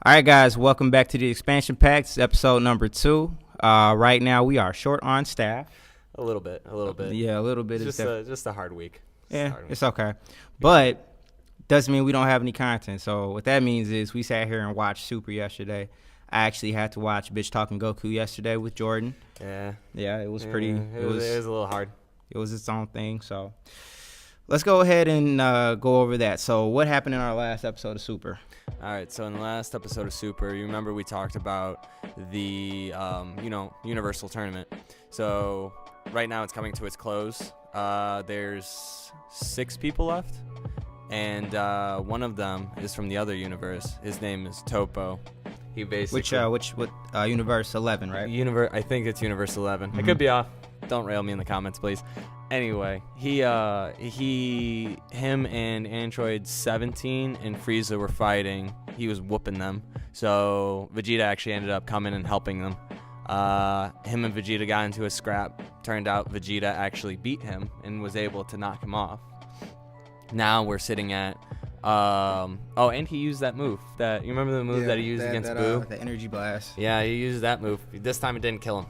All right, guys, welcome back to the expansion packs, episode number 2. Right now, we are short on staff. A little bit. Yeah, a little bit. It's just a hard week. It's okay. But doesn't mean we don't have any content. So what that means is we sat here and watched Super yesterday. I actually had to watch Bitch Talking Goku yesterday with Jordan. Yeah, it was pretty. It was a little hard. It was its own thing. So let's go ahead and go over that. So what happened in our last episode of Super? All right, so in the last episode of Super, you remember we talked about the, Universal Tournament. So right now it's coming to its close. There's 6 people left, and one of them is from the other universe. His name is Topo. He basically Which universe 11, right? I think it's Universe 11. I could be off. Don't rail me in the comments, please. Anyway, him and Android 17 and Frieza were fighting. He was whooping them. So Vegeta actually ended up coming and helping them. Him and Vegeta got into a scrap. Turned out Vegeta actually beat him and was able to knock him off. Now we're sitting at and he used that move. You remember the move that he used against Boo? The energy blast. Yeah, he used that move. This time it didn't kill him.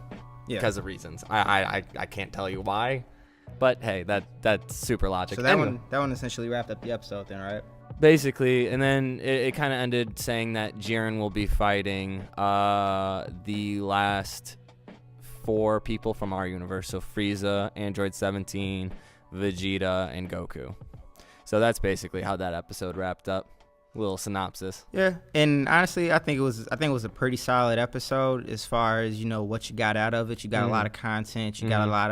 Yeah. Because of reasons. I can't tell you why. But hey, that's super logic. So that one essentially wrapped up the episode then, right? Basically, and then it kind of ended saying that Jiren will be fighting the last 4 people from our universe. So Frieza, Android 17, Vegeta, and Goku. So that's basically how that episode wrapped up. Little synopsis. Yeah, and honestly, I think it was a pretty solid episode as far as what you got out of it. You got a lot of content. You got a lot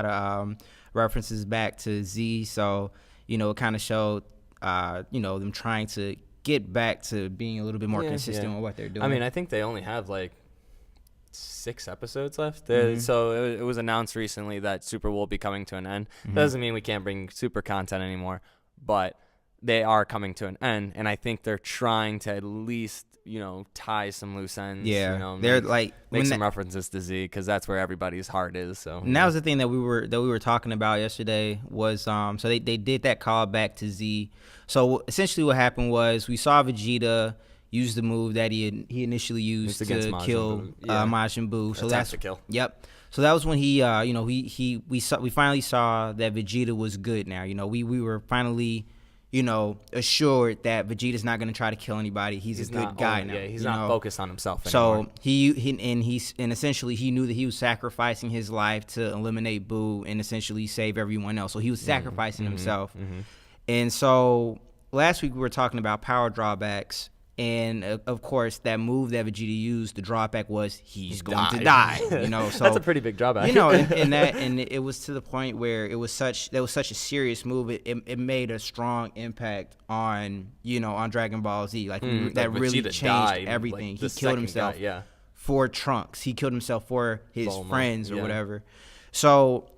of references back to Z. So it kind of showed them trying to get back to being a little bit more consistent with what they're doing. I mean, I think they only have like 6 episodes left. So it was announced recently that Super will be coming to an end. That doesn't mean we can't bring Super content anymore, but they are coming to an end, and I think they're trying to at least, tie some loose ends. Yeah, they're make some references to Z, because that's where everybody's heart is. So and that was the thing that we were talking about yesterday was so they did that call back to Z. So essentially, what happened was we saw Vegeta use the move that he initially used to kill Majin Buu. So that's to kill. Yep. So that was when we finally saw that Vegeta was good. Now we were finally assured that Vegeta's not going to try to kill anybody. He's a good guy now. Yeah, he's not focused on himself anymore. So he essentially he knew that he was sacrificing his life to eliminate Boo and essentially save everyone else. So he was sacrificing himself. And so last week we were talking about power drawbacks. And of course, that move that Vegeta used, the drawback was he's going to die. So that's a pretty big drawback. and it was to the point where it was such a serious move. It made a strong impact on on Dragon Ball Z. That really Vegeta changed everything. He killed himself for Trunks. He killed himself for his friends or whatever. So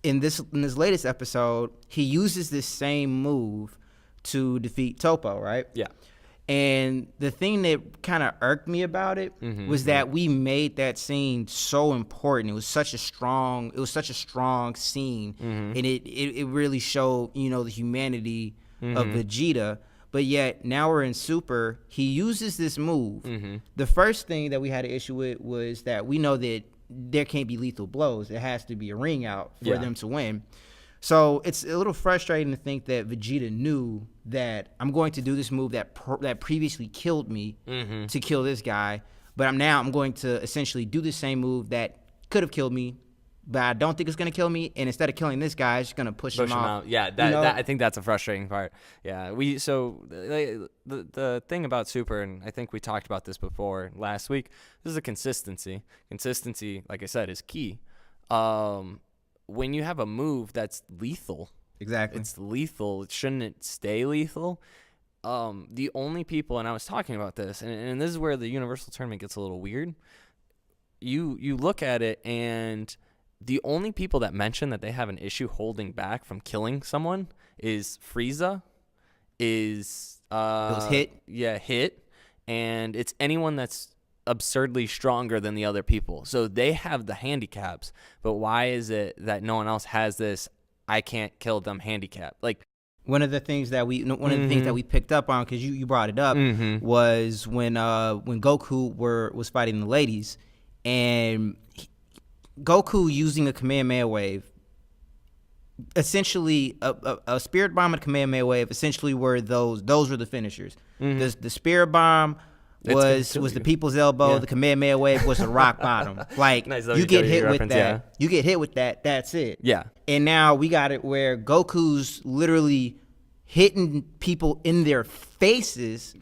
in this latest episode, he uses this same move to defeat Topo, right? Yeah. And the thing that kind of irked me about it was that we made that scene so important. It was such a strong scene, and it really showed the humanity of Vegeta. But yet now we're in Super. He uses this move. The first thing that we had an issue with was that we know that there can't be lethal blows. It has to be a ring out for them to win. So it's a little frustrating to think that Vegeta knew that I'm going to do this move that previously killed me to kill this guy, but I'm going to essentially do the same move that could have killed me, but I don't think it's going to kill me. And instead of killing this guy, it's just going to push him off. Yeah, I think that's a frustrating part. Yeah, the thing about Super, and I think we talked about this before last week, this is a consistency. Consistency, like I said, is key. When you have a move that's lethal, exactly, it's lethal. Shouldn't it stay lethal? The only people, and I was talking about this, and this is where the Universal Tournament gets a little weird. You look at it, and the only people that mention that they have an issue holding back from killing someone is Frieza, it was Hit. Yeah, Hit, and it's anyone that's absurdly stronger than the other people. So they have the handicaps, but why is it that no one else has this I can't kill them handicap? One of the things that we picked up on, because you brought it up, was when Goku was fighting the ladies, and Goku using a Kamehameha wave, essentially a spirit bomb and a Kamehameha wave, essentially were those were the finishers. The spirit bomb was the people's elbow. The Kamehameha wave was the rock bottom. Like, nice, you get hit with that. Yeah. You get hit with that. That's it. Yeah. And now we got it where Goku's literally hitting people in their faces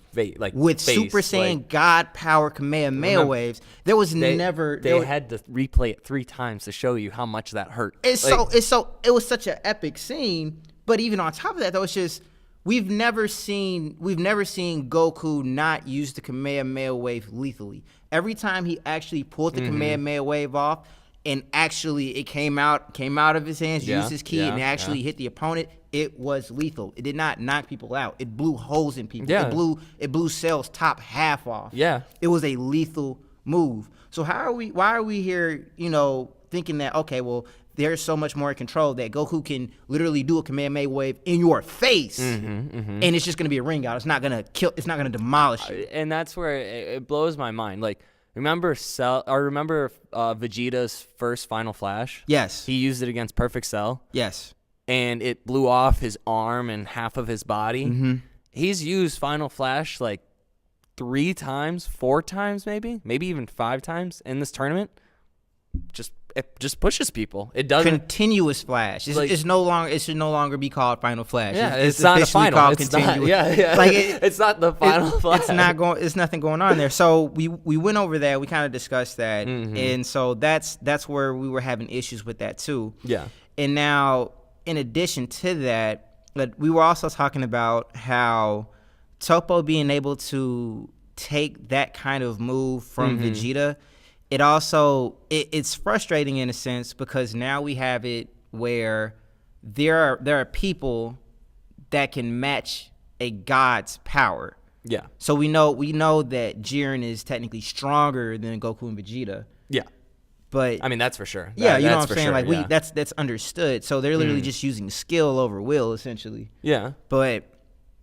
with Super Saiyan God power Kamehameha waves. There was they had to replay it 3 times to show you how much that hurt. It was such an epic scene. But even on top of that, though, it's just we've never seen Goku not use the Kamehameha wave lethally. Every time he actually pulled the Kamehameha wave off, and actually it came out of his hands, used his ki, and actually hit the opponent, it was lethal. It did not knock people out. It blew holes in people. Yeah. It blew Cell's top half off. Yeah. It was a lethal move. So why are we here, thinking that, okay, well, there's so much more control that Goku can literally do a Kamehameha wave in your face, and it's just gonna be a ring out. It's not gonna kill. It's not gonna demolish you. And that's where it blows my mind. Like, remember Vegeta's first Final Flash? Yes. He used it against Perfect Cell. Yes. And it blew off his arm and half of his body. He's used Final Flash like 3 times, 4 times, maybe even 5 times in this tournament. It just pushes people. It doesn't. Continuous flash. It should no longer be called Final Flash. Yeah, it's not a final. Called it's continuous. Not, yeah. Like it's not the final flash. It's nothing going on there. So we went over that. We kind of discussed that, and so that's where we were having issues with that too. Yeah. And now, in addition to that, we were also talking about how Toppo being able to take that kind of move from Vegeta. It also it's frustrating in a sense, because now we have it where there are people that can match a god's power. Yeah. So we know that Jiren is technically stronger than Goku and Vegeta. Yeah. But I mean, that's for sure. Yeah, you know what I'm saying? Sure, like that's understood. So they're literally just using skill over will, essentially. Yeah. But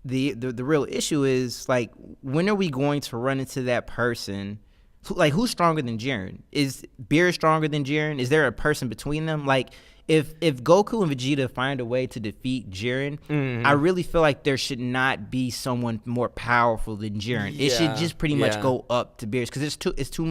the real issue is, like, when are we going to run into that person? Like, who's stronger than Jiren? Is Beer stronger than Jiren? Is there a person between them? Like, if Goku and Vegeta find a way to defeat Jiren, I really feel like there should not be someone more powerful than Jiren. It should just pretty much go up to Beerus, because it's too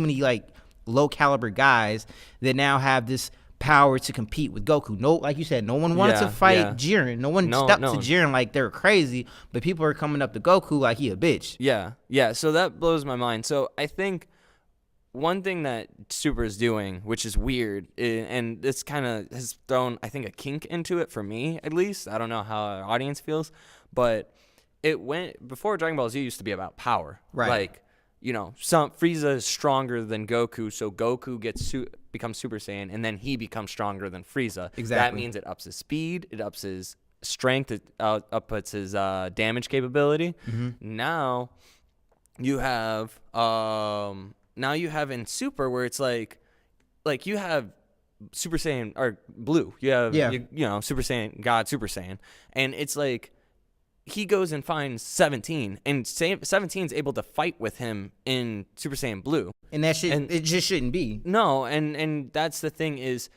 many like low caliber guys that now have this power to compete with Goku. No, like you said, no one wanted to fight Jiren. No one stepped to Jiren like they're crazy, but people are coming up to Goku like he a bitch. Yeah. So that blows my mind. So I think one thing that Super is doing, which is weird, and this kind of has thrown, I think, a kink into it for me, at least. I don't know how our audience feels, but it went before Dragon Ball Z used to be about power, right? Like, Frieza is stronger than Goku, so Goku becomes Super Saiyan, and then he becomes stronger than Frieza. Exactly. That means it ups his speed, it ups his strength, it uppets his damage capability. Now you have in Super where it's like you have Super Saiyan or Blue. You have Super Saiyan God, Super Saiyan, and it's like he goes and finds 17, and 17's able to fight with him in Super Saiyan Blue. And it just shouldn't be. No, and that's the thing is,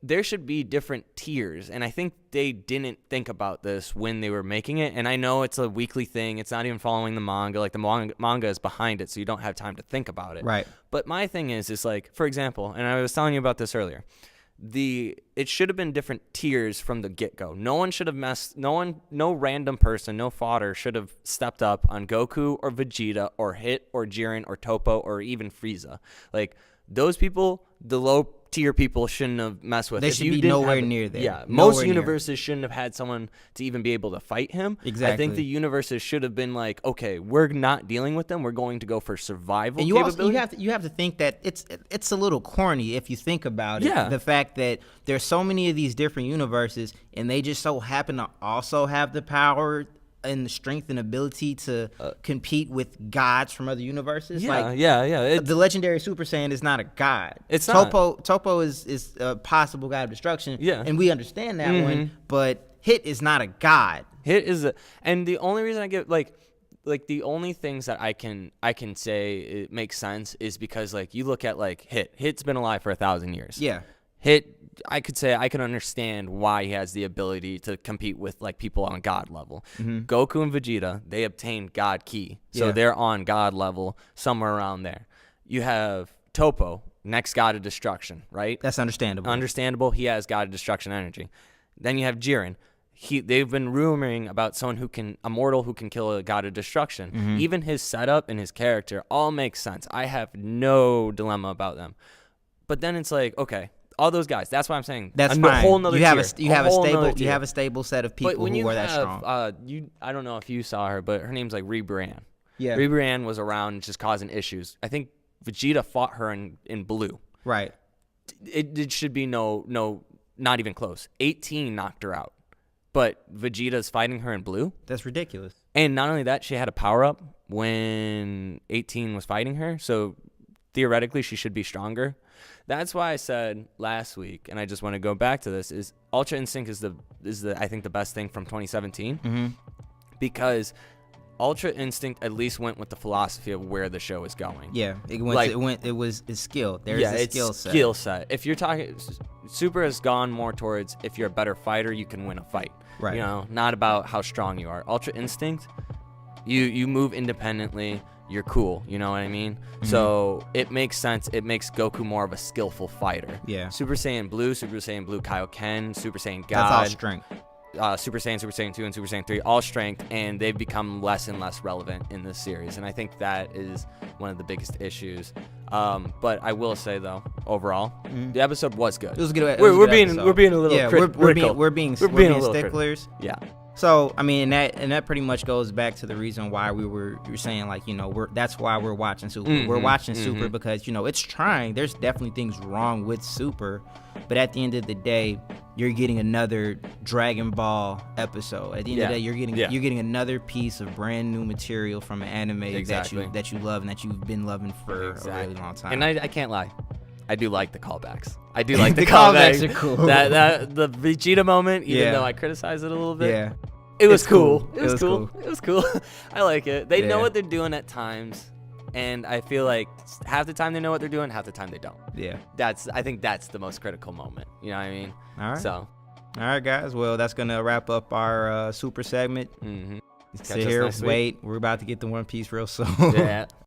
there should be different tiers, and I think they didn't think about this when they were making it. And I know it's a weekly thing. It's not even following the manga. Like, the manga is behind it, so you don't have time to think about it. Right. But my thing is like, for example, and I was telling you about this earlier, it should have been different tiers from the get-go. No random person, no fodder should have stepped up on Goku or Vegeta or Hit or Jiren or Toppo or even Frieza. Like, those people, the low tier people, shouldn't have messed with. They should be nowhere near there. Yeah, most universes shouldn't have had someone to even be able to fight him. Exactly. I think the universes should have been like, okay, we're not dealing with them. We're going to go for survival. And you have to think that it's a little corny if you think about it. Yeah. The fact that there's so many of these different universes, and they just so happen to also have the power and the strength and ability to compete with gods from other universes. The legendary Super Saiyan is not a god. It's Toppo is a possible god of destruction. Yeah. And we understand that one, but Hit is not a god. Hit is and the only reason I get like the only things that I can say it makes sense is because like you look at like Hit's been alive for 1,000 years. Yeah. Hit, I could say I can understand why he has the ability to compete with like people on God level. Goku and Vegeta, they obtained God Ki, so they're on God level somewhere around there. You have Topo, next god of destruction, right? That's understandable. Understandable. He has god of destruction energy. Then you have Jiren. They've been rumoring about someone a mortal who can kill a god of destruction. Even his setup and his character all makes sense. I have no dilemma about them. But then it's like, okay, all those guys. That's why I'm saying that's fine. Whole nother you have tier. You have a stable set of people who are that strong. I don't know if you saw her, but her name's like Rebran. Yeah. Rebran was around just causing issues. I think Vegeta fought her in blue. Right. It should be no, not even close. 18 knocked her out. But Vegeta's fighting her in blue? That's ridiculous. And not only that, she had a power-up when 18 was fighting her. So theoretically, she should be stronger. That's why I said last week, and I just want to go back to this, is Ultra Instinct is I think the best thing from 2017. Because Ultra Instinct at least went with the philosophy of where the show is going. Yeah, it was skill. There's a skill set. Skill set. If you're talking, Super has gone more towards if you're a better fighter, you can win a fight. Right. You know, not about how strong you are. Ultra Instinct, you move independently. You're cool. You know what I mean? So it makes sense. It makes Goku more of a skillful fighter. Yeah. Super Saiyan Blue, Kaioken, Super Saiyan God. That's all strength. Super Saiyan 2, and Super Saiyan 3, all strength, and they've become less and less relevant in this series. And I think that is one of the biggest issues. But I will say though, overall, the episode was good. It was good. We're being a little critical. We're being sticklers. Yeah. So I mean, and that pretty much goes back to the reason why you're saying like, you know, that's why we're watching Super. We're watching Super because, you know, it's trying. There's definitely things wrong with Super, but at the end of the day, you're getting another Dragon Ball episode. At the end of the day, you're getting another piece of brand new material from an anime that you love and that you've been loving for a really long time. And I can't lie, I do like the callbacks. I do like the callbacks. Are cool. That the Vegeta moment, even though I criticize it a little bit. Yeah. It was cool. It was cool. I like it. They know what they're doing at times, and I feel like half the time they know what they're doing, half the time they don't. Yeah. I think that's the most critical moment. You know what I mean? All right. So. All right, guys. Well, that's gonna wrap up our Super segment. Mm-hmm. Sit here, wait. We're about to get to One Piece real soon. Yeah.